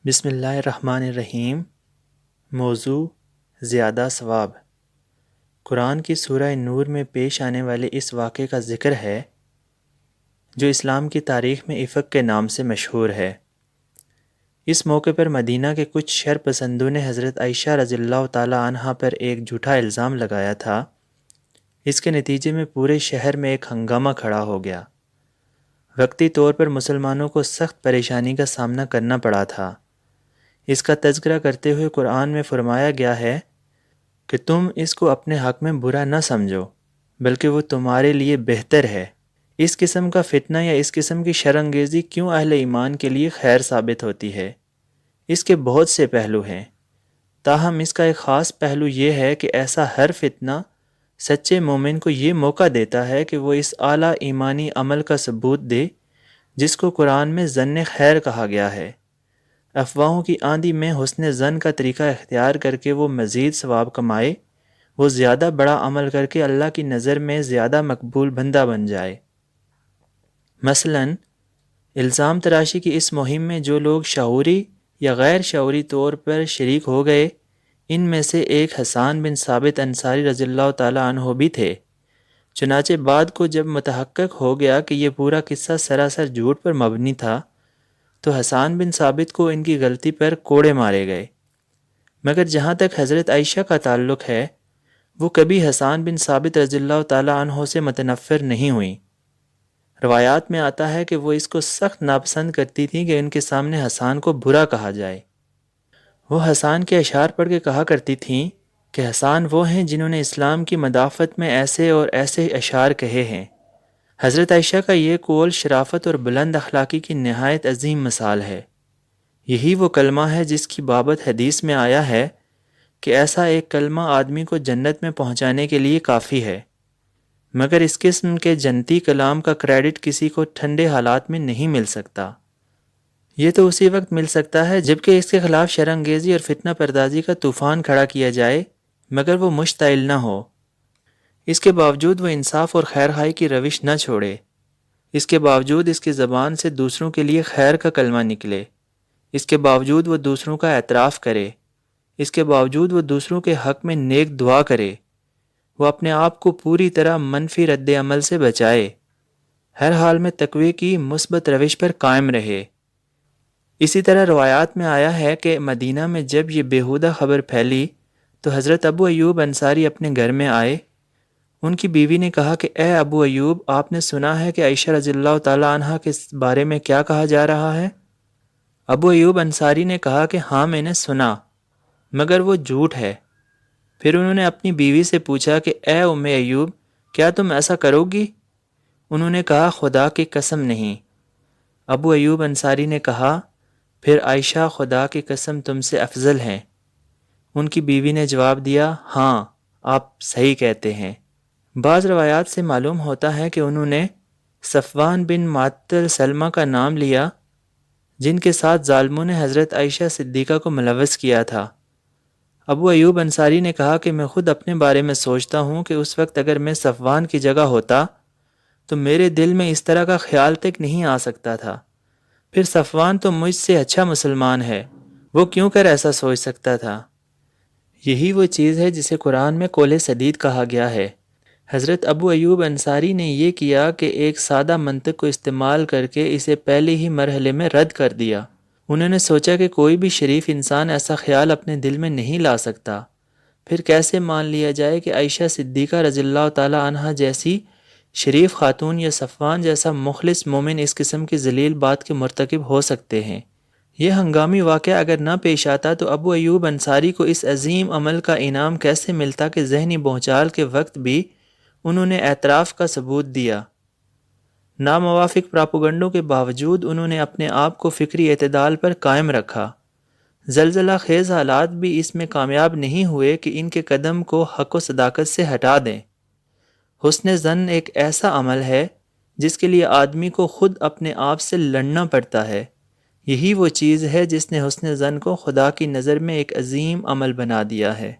بسم اللہ الرحمن الرحیم۔ موضوع زیادہ ثواب۔ قرآن کی سورہ نور میں پیش آنے والے اس واقعے کا ذکر ہے جو اسلام کی تاریخ میں افق کے نام سے مشہور ہے۔ اس موقع پر مدینہ کے کچھ شر پسندوں نے حضرت عائشہ رضی اللہ تعالی عنہا پر ایک جھوٹا الزام لگایا تھا۔ اس کے نتیجے میں پورے شہر میں ایک ہنگامہ کھڑا ہو گیا۔ وقتی طور پر مسلمانوں کو سخت پریشانی کا سامنا کرنا پڑا تھا۔ اس کا تذکرہ کرتے ہوئے قرآن میں فرمایا گیا ہے کہ تم اس کو اپنے حق میں برا نہ سمجھو بلکہ وہ تمہارے لیے بہتر ہے۔ اس قسم کا فتنہ یا اس قسم کی شر انگیزی کیوں اہل ایمان کے لیے خیر ثابت ہوتی ہے؟ اس کے بہت سے پہلو ہیں، تاہم اس کا ایک خاص پہلو یہ ہے کہ ایسا ہر فتنہ سچے مومن کو یہ موقع دیتا ہے کہ وہ اس اعلیٰ ایمانی عمل کا ثبوت دے جس کو قرآن میں ظن خیر کہا گیا ہے۔ افواہوں کی آندھی میں حسن ظن کا طریقہ اختیار کر کے وہ مزید ثواب کمائے، وہ زیادہ بڑا عمل کر کے اللہ کی نظر میں زیادہ مقبول بندہ بن جائے۔ مثلا الزام تراشی کی اس مہم میں جو لوگ شعوری یا غیر شعوری طور پر شریک ہو گئے، ان میں سے ایک حسان بن ثابت انصاری رضی اللہ تعالی عنہ بھی تھے۔ چنانچہ بعد کو جب متحقق ہو گیا کہ یہ پورا قصہ سراسر جھوٹ پر مبنی تھا تو حسان بن ثابت کو ان کی غلطی پر کوڑے مارے گئے، مگر جہاں تک حضرت عائشہ کا تعلق ہے وہ کبھی حسان بن ثابت رضی اللہ تعالی عنہ سے متنفر نہیں ہوئیں۔ روایات میں آتا ہے کہ وہ اس کو سخت ناپسند کرتی تھیں کہ ان کے سامنے حسان کو برا کہا جائے۔ وہ حسان کے اشعار پڑھ کے کہا کرتی تھیں کہ حسان وہ ہیں جنہوں نے اسلام کی مدافعت میں ایسے اور ایسے اشعار کہے ہیں۔ حضرت عائشہ کا یہ قول شرافت اور بلند اخلاقی کی نہایت عظیم مثال ہے۔ یہی وہ کلمہ ہے جس کی بابت حدیث میں آیا ہے کہ ایسا ایک کلمہ آدمی کو جنت میں پہنچانے کے لیے کافی ہے، مگر اس قسم کے جنتی کلام کا کریڈٹ کسی کو ٹھنڈے حالات میں نہیں مل سکتا۔ یہ تو اسی وقت مل سکتا ہے جبکہ اس کے خلاف شر انگیزی اور فتنہ پردازی کا طوفان کھڑا کیا جائے مگر وہ مشتعل نہ ہو۔ اس کے باوجود وہ انصاف اور خیر خواہی کی روش نہ چھوڑے، اس کے باوجود اس کی زبان سے دوسروں کے لیے خیر کا کلمہ نکلے، اس کے باوجود وہ دوسروں کا اعتراف کرے، اس کے باوجود وہ دوسروں کے حق میں نیک دعا کرے، وہ اپنے آپ کو پوری طرح منفی رد عمل سے بچائے، ہر حال میں تقوی کی مثبت روش پر قائم رہے۔ اسی طرح روایات میں آیا ہے کہ مدینہ میں جب یہ بیہودہ خبر پھیلی تو حضرت ابو ایوب انصاری اپنے گھر میں آئے۔ ان کی بیوی نے کہا کہ اے ابو ایوب، آپ نے سنا ہے کہ عائشہ رضی اللہ تعالی عنہا کے بارے میں کیا کہا جا رہا ہے؟ ابو ایوب انصاری نے کہا کہ ہاں میں نے سنا، مگر وہ جھوٹ ہے۔ پھر انہوں نے اپنی بیوی سے پوچھا کہ اے ام ایوب، کیا تم ایسا کرو گی؟ انہوں نے کہا خدا کی قسم نہیں۔ ابو ایوب انصاری نے کہا پھر عائشہ خدا کی قسم تم سے افضل ہیں۔ ان کی بیوی نے جواب دیا ہاں آپ صحیح کہتے ہیں۔ بعض روایات سے معلوم ہوتا ہے کہ انہوں نے صفوان بن معطل سلمہ کا نام لیا جن کے ساتھ ظالموں نے حضرت عائشہ صدیقہ کو ملوث کیا تھا۔ ابو ایوب انصاری نے کہا کہ میں خود اپنے بارے میں سوچتا ہوں کہ اس وقت اگر میں صفوان کی جگہ ہوتا تو میرے دل میں اس طرح کا خیال تک نہیں آ سکتا تھا۔ پھر صفوان تو مجھ سے اچھا مسلمان ہے، وہ کیوں کر ایسا سوچ سکتا تھا؟ یہی وہ چیز ہے جسے قرآن میں قول سدید کہا گیا ہے۔ حضرت ابو ایوب انصاری نے یہ کیا کہ ایک سادہ منطق کو استعمال کر کے اسے پہلے ہی مرحلے میں رد کر دیا۔ انہوں نے سوچا کہ کوئی بھی شریف انسان ایسا خیال اپنے دل میں نہیں لا سکتا، پھر کیسے مان لیا جائے کہ عائشہ صدیقہ رضی اللہ تعالی عنہا جیسی شریف خاتون یا صفوان جیسا مخلص مومن اس قسم کی ذلیل بات کے مرتکب ہو سکتے ہیں؟ یہ ہنگامی واقعہ اگر نہ پیش آتا تو ابو ایوب انصاری کو اس عظیم عمل کا انعام کیسے ملتا کہ ذہنی بھونچال کے وقت بھی انہوں نے اعتراف کا ثبوت دیا۔ ناموافق پراپوگنڈوں کے باوجود انہوں نے اپنے آپ کو فکری اعتدال پر قائم رکھا۔ زلزلہ خیز حالات بھی اس میں کامیاب نہیں ہوئے کہ ان کے قدم کو حق و صداقت سے ہٹا دیں۔ حسن ظن ایک ایسا عمل ہے جس کے لیے آدمی کو خود اپنے آپ سے لڑنا پڑتا ہے۔ یہی وہ چیز ہے جس نے حسن ظن کو خدا کی نظر میں ایک عظیم عمل بنا دیا ہے۔